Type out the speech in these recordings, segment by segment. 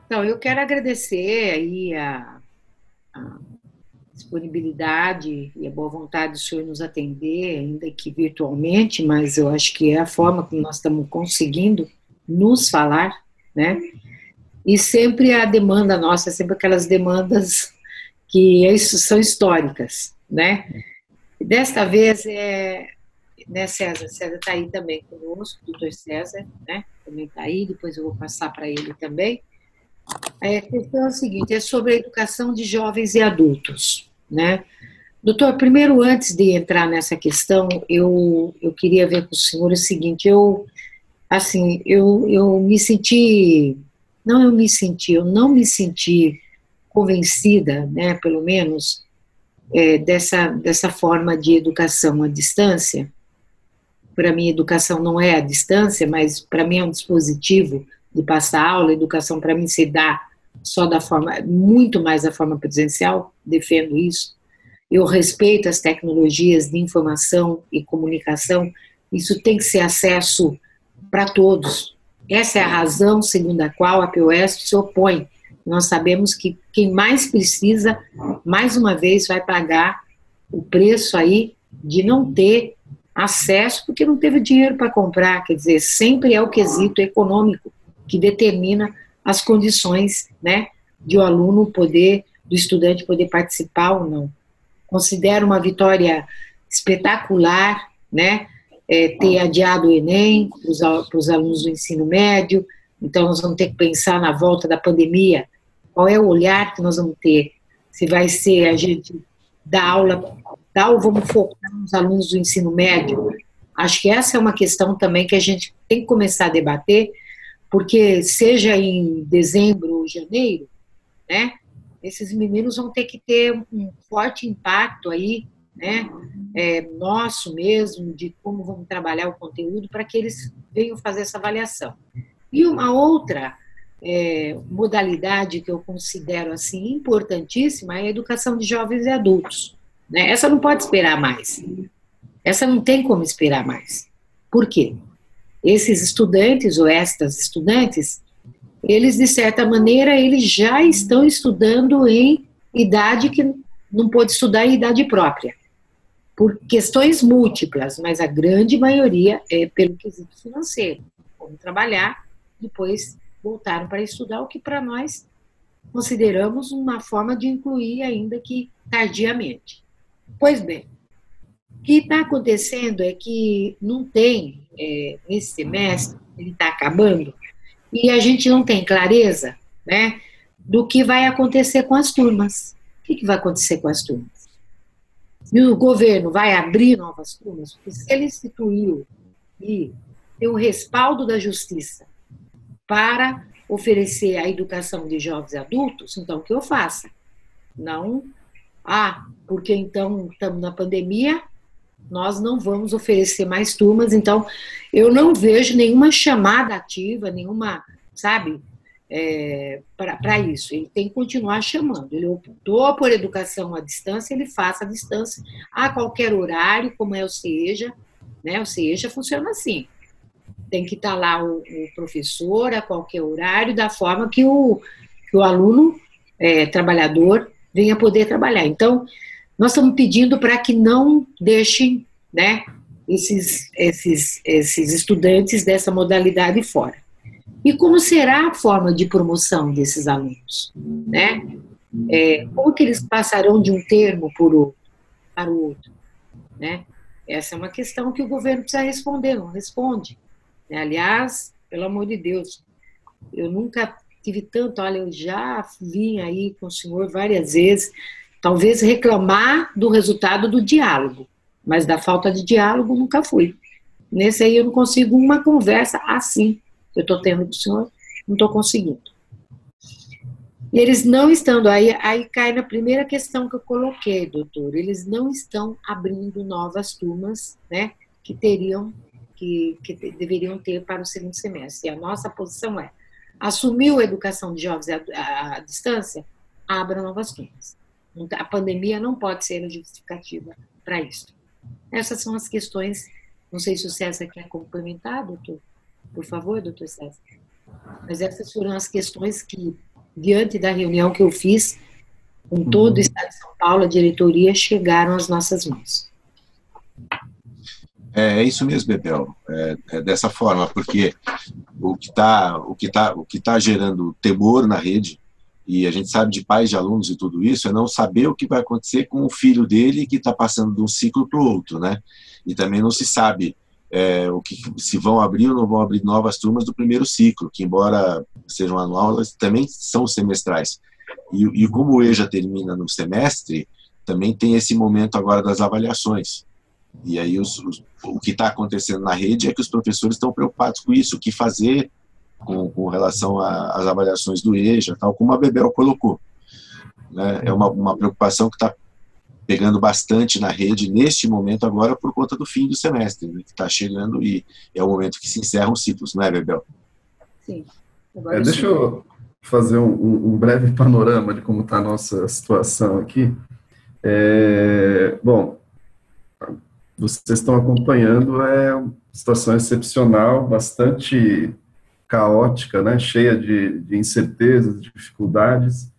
Então, eu quero agradecer aí a disponibilidade e a boa vontade do senhor nos atender, ainda que virtualmente, mas eu acho que é a forma como nós estamos conseguindo nos falar, né? E sempre a demanda nossa, sempre aquelas demandas que são históricas, né? Desta vez, né, César? César está aí também conosco, o doutor César, né? Também está aí, depois eu vou passar para ele também. A questão é a seguinte, é sobre a educação de jovens e adultos, né? Doutor, primeiro, antes de entrar nessa questão, eu queria ver com o senhor o seguinte, eu me senti, eu não me senti convencida, né, pelo menos, dessa forma de educação à distância. Para mim, educação não é à distância, mas para mim é um dispositivo de passar aula. Educação para mim se dá só da forma, muito mais da forma presencial, defendo isso. Eu respeito as tecnologias de informação e comunicação, isso tem que ser acesso para todos. Essa é a razão segundo a qual a POS se opõe. Nós sabemos que quem mais precisa, mais uma vez, vai pagar o preço aí de não ter acesso, porque não teve dinheiro para comprar. Quer dizer, sempre é o quesito econômico que determina as condições, né, de o aluno poder, do estudante poder participar ou não. Considero uma vitória espetacular, né, ter adiado o Enem para os alunos do ensino médio. Então nós vamos ter que pensar na volta da pandemia, qual é o olhar que nós vamos ter, se vai ser a gente dar aula, ou vamos focar nos alunos do ensino médio. Acho que essa é uma questão também que a gente tem que começar a debater, porque seja em dezembro ou janeiro, né, esses meninos vão ter que ter um forte impacto aí, né, nosso mesmo, de como vamos trabalhar o conteúdo para que eles venham fazer essa avaliação. E uma outra modalidade que eu considero assim importantíssima é a educação de jovens e adultos, né? Essa não pode esperar mais. Essa não tem como esperar mais. Por quê? Esses estudantes ou estas estudantes, eles, de certa maneira, eles já estão estudando em idade que não pôde estudar em idade própria, por questões múltiplas, mas a grande maioria é pelo quesito financeiro. Como trabalhar, depois voltaram para estudar, o que para nós consideramos uma forma de incluir, ainda que tardiamente. Pois bem, o que está acontecendo é que não tem, nesse semestre, ele está acabando, e a gente não tem clareza, né, do que vai acontecer com as turmas. O que vai acontecer com as turmas? E o governo vai abrir novas turmas? Porque se ele instituiu e tem o respaldo da justiça para oferecer a educação de jovens e adultos, então que eu faça. Não, porque então estamos na pandemia, nós não vamos oferecer mais turmas, então eu não vejo nenhuma chamada ativa, nenhuma, sabe, para isso. Ele tem que continuar chamando. Ele optou por educação à distância, ele faça à distância a qualquer horário, como é o CEJA, né? O CEJA funciona assim. Tem que estar lá o professor a qualquer horário, da forma que o aluno trabalhador venha poder trabalhar. Então, nós estamos pedindo para que não deixem, né, esses estudantes dessa modalidade fora. E como será a forma de promoção desses alunos? Né? Como que eles passarão de um termo para o outro? Né? Essa é uma questão que o governo precisa responder, não responde. Aliás, pelo amor de Deus, eu nunca tive tanto, olha, eu já vim aí com o senhor várias vezes, talvez reclamar do resultado do diálogo, mas da falta de diálogo nunca fui. Nesse aí eu não consigo uma conversa assim, que eu estou tendo com o senhor, não estou conseguindo. E eles não estando aí cai na primeira questão que eu coloquei, doutor, eles não estão abrindo novas turmas, né, que deveriam ter para o segundo semestre. E a nossa posição é, assumiu a educação de jovens à distância, abra novas turmas. A pandemia não pode ser a justificativa para isso. Essas são as questões, não sei se o César quer complementar, doutor. Por favor, doutor César. Mas essas foram as questões que diante da reunião que eu fiz com todo o Estado de São Paulo, a diretoria, chegaram às nossas mãos. É isso mesmo, Bebel, é dessa forma, porque o que tá gerando temor na rede, e a gente sabe de pais de alunos e tudo isso, é não saber o que vai acontecer com o filho dele que está passando de um ciclo para o outro, né? E também não se sabe se vão abrir ou não vão abrir novas turmas do primeiro ciclo, que embora sejam anuais, também são semestrais. E como o EJA termina no semestre, também tem esse momento agora das avaliações. E aí o que está acontecendo na rede é que os professores estão preocupados com isso, o que fazer com relação às avaliações do EJA, tal como a Bebel colocou. Né? É uma preocupação que está pegando bastante na rede neste momento agora por conta do fim do semestre, né, que está chegando e é o momento que se encerram os ciclos, não é, Bebel? Sim. Deixa eu fazer um breve panorama de como está a nossa situação aqui. Bom, vocês estão acompanhando, uma situação excepcional, bastante caótica, né, cheia de incertezas, de dificuldades.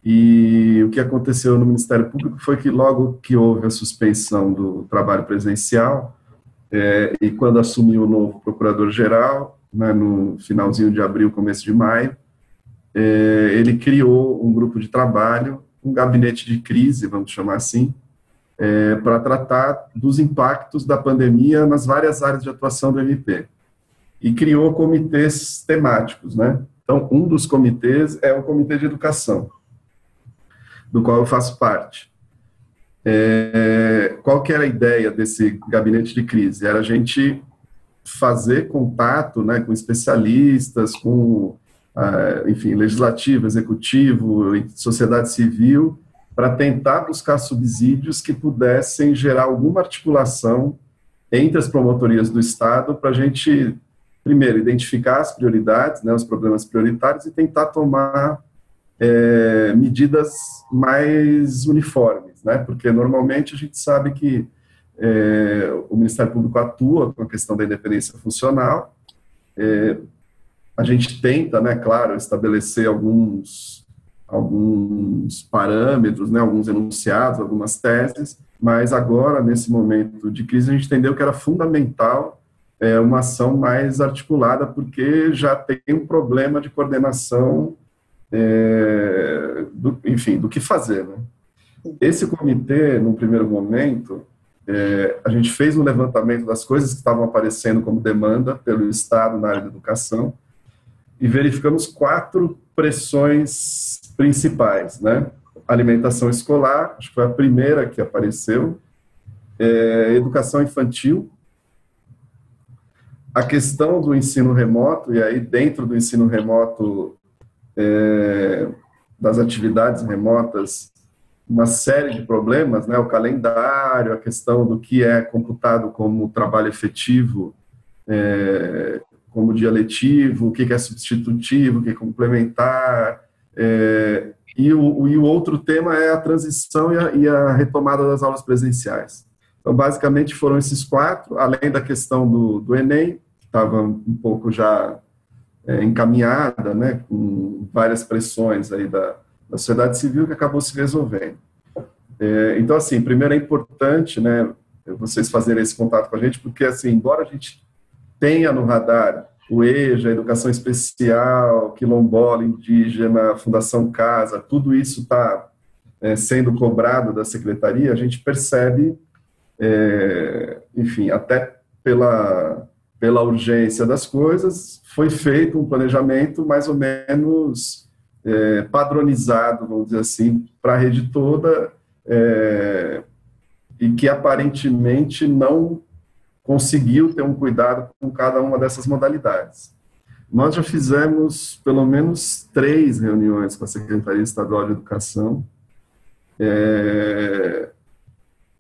E o que aconteceu no Ministério Público foi que logo que houve a suspensão do trabalho presencial, e quando assumiu o novo procurador-geral, né, no finalzinho de abril, começo de maio, ele criou um grupo de trabalho, um gabinete de crise, vamos chamar assim, para tratar dos impactos da pandemia nas várias áreas de atuação do MP. E criou comitês temáticos, né? Então, um dos comitês é o Comitê de Educação, do qual eu faço parte. Qual que era a ideia desse gabinete de crise? Era a gente fazer contato, né, com especialistas, com, enfim, legislativo, executivo, sociedade civil, para tentar buscar subsídios que pudessem gerar alguma articulação entre as promotorias do Estado para a gente, primeiro, identificar as prioridades, né, os problemas prioritários e tentar tomar medidas mais uniformes, né? Porque normalmente a gente sabe que o Ministério Público atua com a questão da independência funcional, a gente tenta, né, claro, estabelecer alguns parâmetros, né, alguns enunciados, algumas teses, mas agora, nesse momento de crise, a gente entendeu que era fundamental uma ação mais articulada, porque já tem um problema de coordenação enfim, do que fazer, né? Esse comitê, num primeiro momento, a gente fez um levantamento das coisas que estavam aparecendo como demanda pelo Estado na área da educação e verificamos 4 pressões principais, né? Alimentação escolar, acho que foi a primeira que apareceu, educação infantil, a questão do ensino remoto, e aí dentro do ensino remoto, das atividades remotas, uma série de problemas, né, o calendário, a questão do que é computado como trabalho efetivo, como dia letivo, o que é substitutivo, o que é complementar, e o outro tema é a transição e a retomada das aulas presenciais. Então, basicamente, foram esses 4, além da questão do Enem, que estava um pouco já encaminhada, né, com várias pressões aí da sociedade civil, que acabou se resolvendo. Então, assim, primeiro é importante, né, vocês fazerem esse contato com a gente, porque, assim, embora a gente tenha no radar o EJA, a Educação Especial, Quilombola, Indígena, Fundação Casa, tudo isso está sendo cobrado da Secretaria, a gente percebe, enfim, até pela urgência das coisas, foi feito um planejamento mais ou menos padronizado, vamos dizer assim, para a rede toda, e que aparentemente não conseguiu ter um cuidado com cada uma dessas modalidades. Nós já fizemos pelo menos 3 reuniões com a Secretaria Estadual de Educação.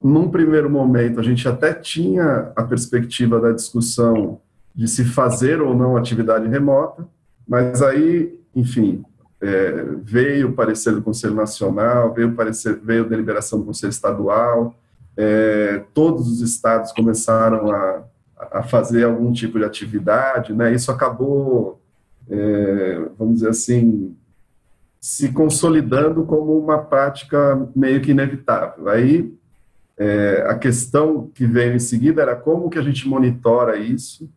Num primeiro momento, a gente até tinha a perspectiva da discussão de se fazer ou não atividade remota, mas aí, enfim, veio o parecer do Conselho Nacional, veio a deliberação do Conselho Estadual, todos os estados começaram a fazer algum tipo de atividade, né? Isso acabou, vamos dizer assim, se consolidando como uma prática meio que inevitável. Aí, a questão que veio em seguida era como que a gente monitora isso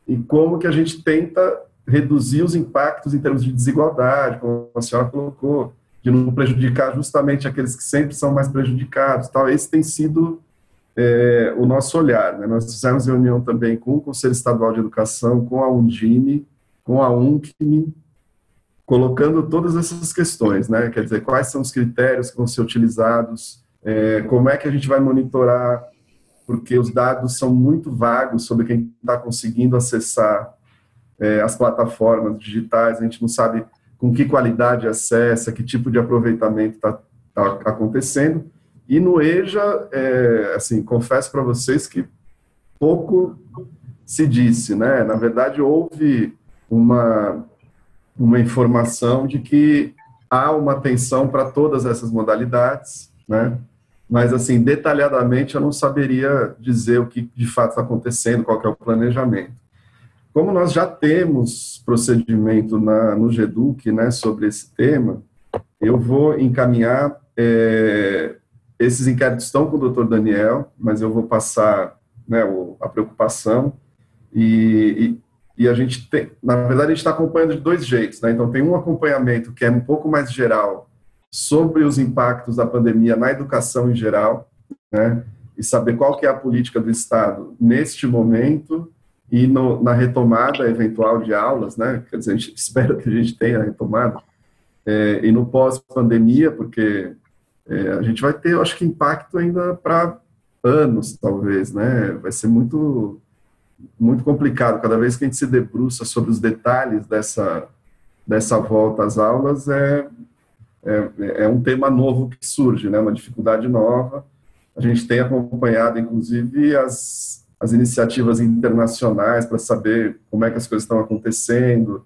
e como que a gente tenta reduzir os impactos em termos de desigualdade, como a senhora colocou, de não prejudicar justamente aqueles que sempre são mais prejudicados. Tal. Esse tem sido o nosso olhar. Né? Nós fizemos reunião também com o Conselho Estadual de Educação, com a Undime, com a UNCME, colocando todas essas questões, né? Quer dizer, quais são os critérios que vão ser utilizados, como é que a gente vai monitorar, porque os dados são muito vagos sobre quem está conseguindo acessar as plataformas digitais, a gente não sabe com que qualidade acessa, que tipo de aproveitamento está acontecendo. E no EJA, assim, confesso para vocês que pouco se disse, né? Na verdade, houve uma informação de que há uma atenção para todas essas modalidades, né? Mas, assim, detalhadamente, eu não saberia dizer o que de fato está acontecendo, qual que é o planejamento. Como nós já temos procedimento no GEDUC, né, sobre esse tema, eu vou encaminhar, esses inquéritos estão com o Dr. Daniel, mas eu vou passar, né, a preocupação, e a gente tem, na verdade, a gente está acompanhando de dois jeitos, né? Então, tem um acompanhamento que é um pouco mais geral sobre os impactos da pandemia na educação em geral, né? E saber qual que é a política do Estado neste momento e na retomada eventual de aulas, né? Quer dizer, a gente espera que a gente tenha a retomada, e no pós-pandemia, porque a gente vai ter, eu acho que, impacto ainda para anos, talvez, né? Vai ser muito complicado. Cada vez que a gente se debruça sobre os detalhes dessa volta às aulas, é um tema novo que surge, né? Uma dificuldade nova. A gente tem acompanhado, inclusive, as iniciativas internacionais para saber como é que as coisas estão acontecendo.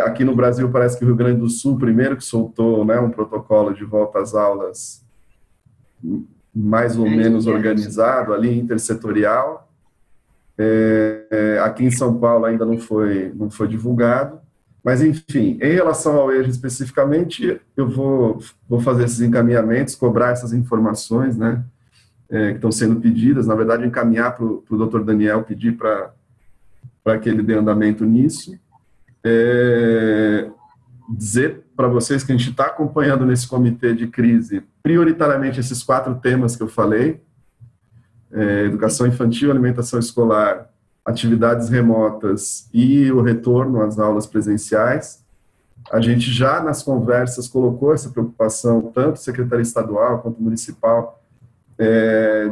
Aqui no Brasil, parece que o Rio Grande do Sul, primeiro que soltou, né, um protocolo de volta às aulas mais ou menos organizado, ali, intersetorial. Aqui em São Paulo ainda não foi divulgado, mas, enfim, em relação ao EJA especificamente, eu vou fazer esses encaminhamentos, cobrar essas informações, né, que estão sendo pedidas, na verdade, encaminhar para o Dr. Daniel, pedir para que ele dê andamento nisso. Dizer para vocês que a gente está acompanhando nesse comitê de crise, prioritariamente esses 4 temas que eu falei, educação infantil, alimentação escolar, atividades remotas e o retorno às aulas presenciais. A gente já nas conversas colocou essa preocupação, tanto secretaria estadual quanto municipal,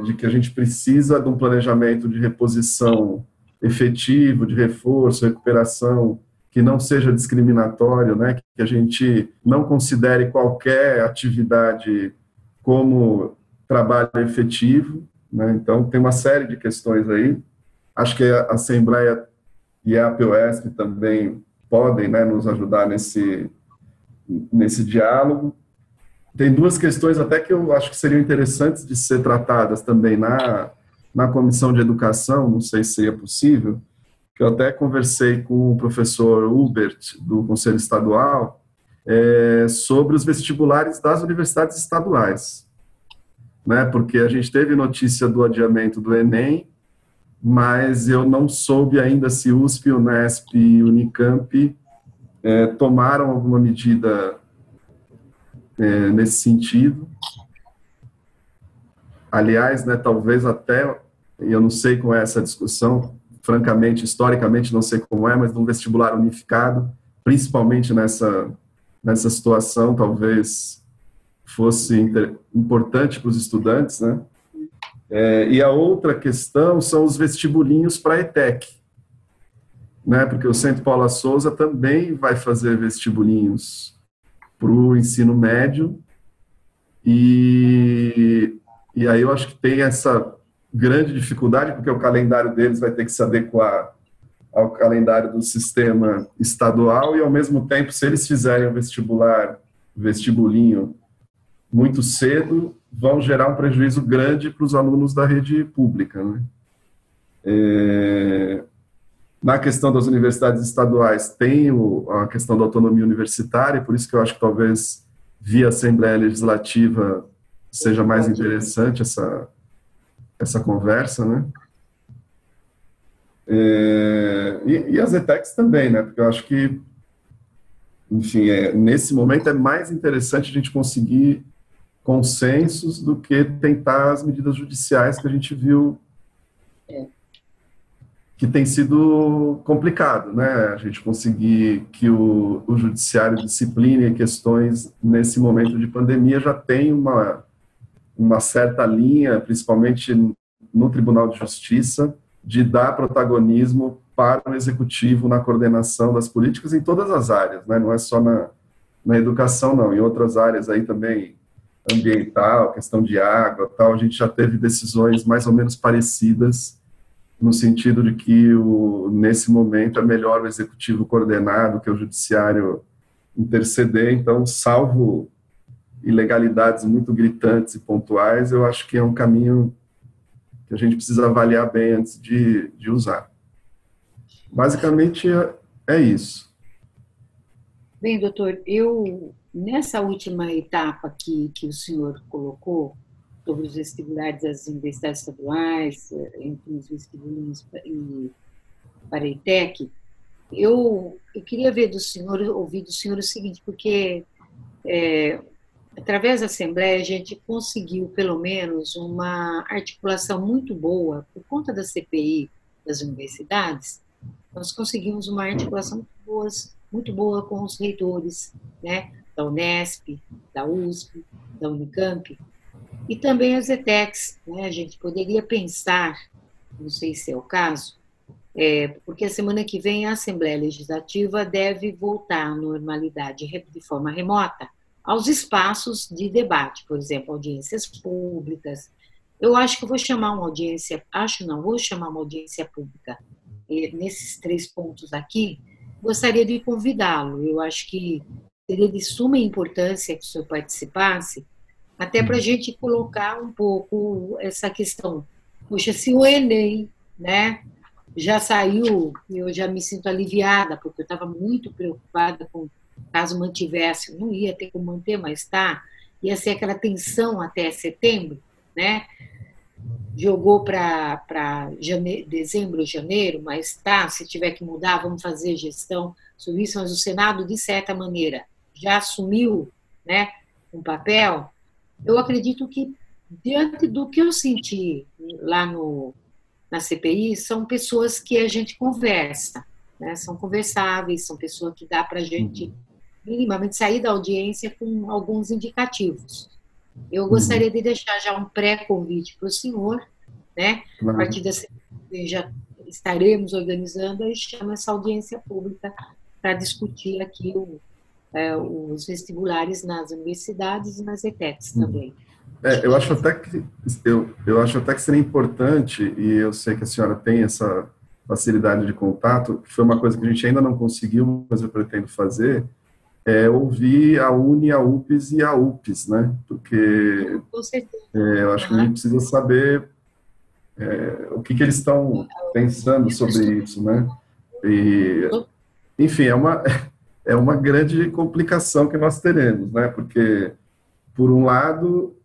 de que a gente precisa de um planejamento de reposição efetivo, de reforço, recuperação, que não seja discriminatório, né, que a gente não considere qualquer atividade como trabalho efetivo, né? Então, tem uma série de questões aí. Acho que a Assembleia e a APOESP também podem, né, nos ajudar nesse diálogo. Tem 2 questões até que eu acho que seriam interessantes de ser tratadas também na Comissão de Educação, não sei se seria possível, que eu até conversei com o professor Hubert, do Conselho Estadual, sobre os vestibulares das universidades estaduais. Né, porque a gente teve notícia do adiamento do Enem, mas eu não soube ainda se USP, Unesp e Unicamp tomaram alguma medida nesse sentido. Aliás, né, talvez até, eu não sei como é essa discussão, francamente, historicamente, não sei como mas num vestibular unificado, principalmente nessa situação, talvez fosse importante para os estudantes, né? E a outra questão são os vestibulinhos para a ETEC, né? Porque o Centro Paula Souza também vai fazer vestibulinhos para o ensino médio, e aí eu acho que tem essa grande dificuldade, porque o calendário deles vai ter que se adequar ao calendário do sistema estadual, e ao mesmo tempo, se eles fizerem o vestibulinho muito cedo, vão gerar um prejuízo grande para os alunos da rede pública, né? Na questão das universidades estaduais, tem a questão da autonomia universitária, por isso que eu acho que talvez via Assembleia Legislativa seja mais interessante essa conversa, né? E as ETECs também, né? Porque eu acho que, enfim, nesse momento é mais interessante a gente conseguir consensos do que tentar as medidas judiciais que a gente viu que tem sido complicado, né? A gente conseguir que o judiciário discipline questões nesse momento de pandemia já tem uma certa linha, principalmente no Tribunal de Justiça, de dar protagonismo para o executivo na coordenação das políticas em todas as áreas, né? Não é só na educação, não. Em outras áreas aí também, ambiental, questão de água, tal, a gente já teve decisões mais ou menos parecidas, no sentido de que, nesse momento, é melhor o executivo coordenado que o judiciário interceder. Então, salvo ilegalidades muito gritantes e pontuais, eu acho que é um caminho que a gente precisa avaliar bem antes de usar. Basicamente, é isso. Bem, doutor, nessa última etapa que o senhor colocou, sobre os vestibulares das universidades estaduais, entre os vestibulares e para a ETEC, eu queria ouvir do senhor o seguinte, porque através da Assembleia a gente conseguiu, pelo menos, uma articulação muito boa, por conta da CPI das universidades, nós conseguimos uma articulação muito boa com os reitores, né, da Unesp, da USP, da Unicamp, e também as ETECs, né? A gente poderia pensar, não sei se é o caso, porque a semana que vem a Assembleia Legislativa deve voltar à normalidade de forma remota aos espaços de debate, por exemplo, audiências públicas. Eu acho que vou chamar uma audiência, vou chamar uma audiência pública nesses 3 pontos aqui. Gostaria de convidá-lo, eu acho que seria de suma importância que o senhor participasse, até para a gente colocar um pouco essa questão. Poxa, se o Enem, né, já saiu, eu já me sinto aliviada, porque eu estava muito preocupada com, caso mantivesse, não ia ter como manter, mas tá, ia ser aquela tensão até setembro, né, jogou para dezembro, janeiro, mas tá, se tiver que mudar, vamos fazer gestão sobre isso, mas o Senado, de certa maneira, já assumiu, né, um papel. Eu acredito que, diante do que eu senti lá na CPI, são pessoas que a gente conversa, né? São conversáveis, são pessoas que dá para a gente, minimamente, sair da audiência com alguns indicativos. Eu gostaria de deixar já um pré-convite para o senhor, né? A partir da CPI já estaremos organizando e chama essa audiência pública para discutir aqui os vestibulares nas universidades e nas ETECs também. Eu acho até que seria importante, e eu sei que a senhora tem essa facilidade de contato, que foi uma coisa que a gente ainda não conseguiu, mas eu pretendo fazer, ouvir a UNE, a UPES e a UPES, né? Porque eu acho que a gente precisa saber o que eles estão pensando sobre isso, né? E, enfim, é uma grande complicação que nós teremos, né? Porque, por um lado,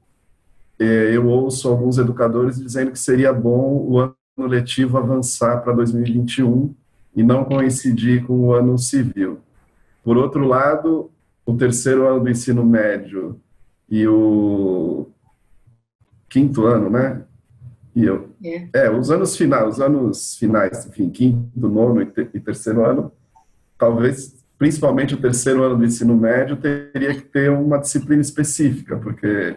eu ouço alguns educadores dizendo que seria bom o ano letivo avançar para 2021 e não coincidir com o ano civil. Por outro lado, o 3º ano do ensino médio e o 5º ano, né? Os anos finais, enfim, 5º, 9º e 3º ano, talvez, principalmente o 3º ano do ensino médio, teria que ter uma disciplina específica, porque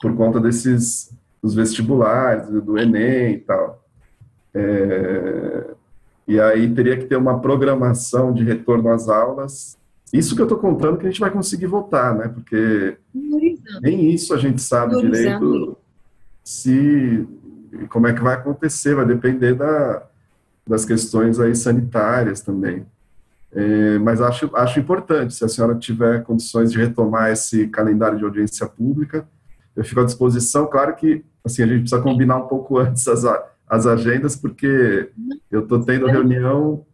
por conta dos vestibulares, do Enem e tal. E aí teria que ter uma programação de retorno às aulas. Isso que eu estou contando que a gente vai conseguir voltar, né? Porque nem isso a gente sabe direito como é que vai acontecer, vai depender das questões aí sanitárias também. Mas acho importante, se a senhora tiver condições de retomar esse calendário de audiência pública, eu fico à disposição. Claro que assim, a gente precisa combinar um pouco antes as agendas, porque eu estou tendo reunião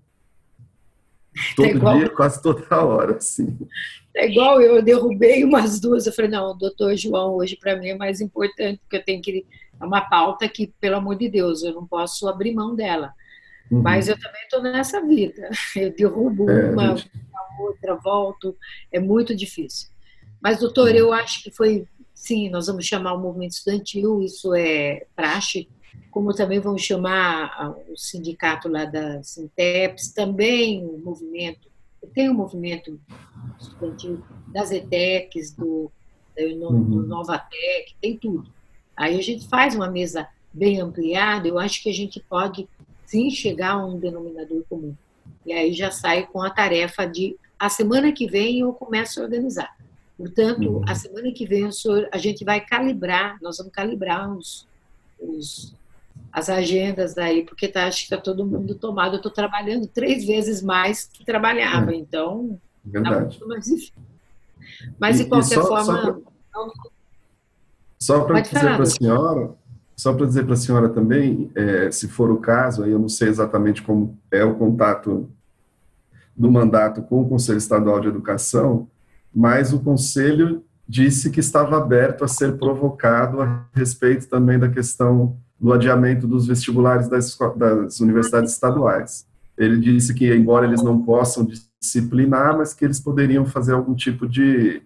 todo dia, quase toda hora, assim. É igual eu derrubei umas duas, eu falei, não, o doutor João hoje para mim é mais importante, porque eu tenho que... É uma pauta que, pelo amor de Deus, eu não posso abrir mão dela. Mas eu também estou nessa vida. Eu derrubo uma, gente... a outra, volto. É muito difícil. Mas, doutor, eu acho que foi... Sim, nós vamos chamar o movimento estudantil, isso é praxe, como também vamos chamar o sindicato lá da Sinteps, também o movimento... Tem o movimento estudantil das ETECs, do Novatec, tem tudo. Aí a gente faz uma mesa bem ampliada, eu acho que a gente pode, sim, chegar a um denominador comum. E aí já sai com a tarefa de, a semana que vem eu começo a organizar. Portanto, a semana que vem a gente vai calibrar, nós vamos calibrar as agendas aí, porque acho que está todo mundo tomado. Eu estou trabalhando 3 vezes mais que trabalhava, então está muito mais difícil. Mas, de qualquer forma... Só para dizer para a senhora, também, se for o caso, aí eu não sei exatamente como é o contato do mandato com o Conselho Estadual de Educação, mas o Conselho disse que estava aberto a ser provocado a respeito também da questão do adiamento dos vestibulares das universidades estaduais. Ele disse que, embora eles não possam disciplinar, mas que eles poderiam fazer algum tipo de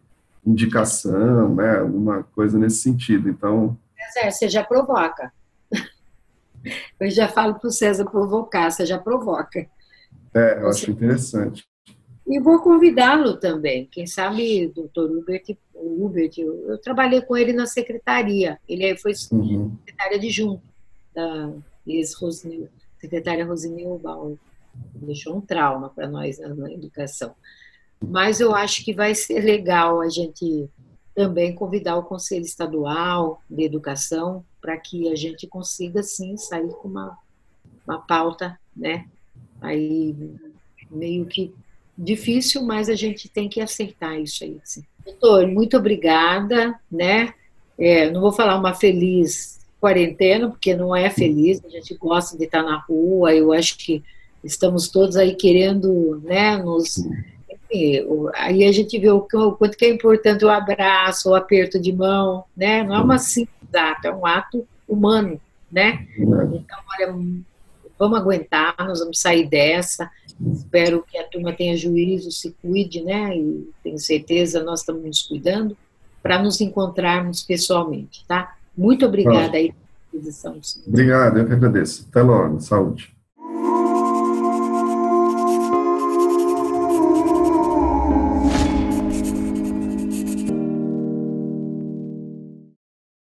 indicação, né, alguma coisa nesse sentido. Então, você já provoca. Eu já falo para o César provocar, você já provoca. Eu acho interessante. E vou convidá-lo também. Quem sabe, doutor Hubert, eu trabalhei com ele na secretaria. Ele foi secretária adjunto da secretária Rosinil Bauer. Deixou um trauma para nós na educação. Mas eu acho que vai ser legal a gente também convidar o Conselho Estadual de Educação para que a gente consiga, sim, sair com uma pauta, né? Aí, meio que difícil, mas a gente tem que aceitar isso aí. Assim. Doutor, muito obrigada, né? Não vou falar uma feliz quarentena, porque não é feliz, a gente gosta de estar na rua, eu acho que estamos todos aí querendo, né, aí a gente vê o quanto que é importante o abraço, o aperto de mão, né? Não é uma simples ato, é um ato humano, né? Então, olha, vamos aguentar, nós vamos sair dessa. Espero que a turma tenha juízo, se cuide, né? E tenho certeza, nós estamos nos cuidando para nos encontrarmos pessoalmente, tá? Muito obrigada aí pela disposição. Obrigado, eu que agradeço. Até logo, saúde.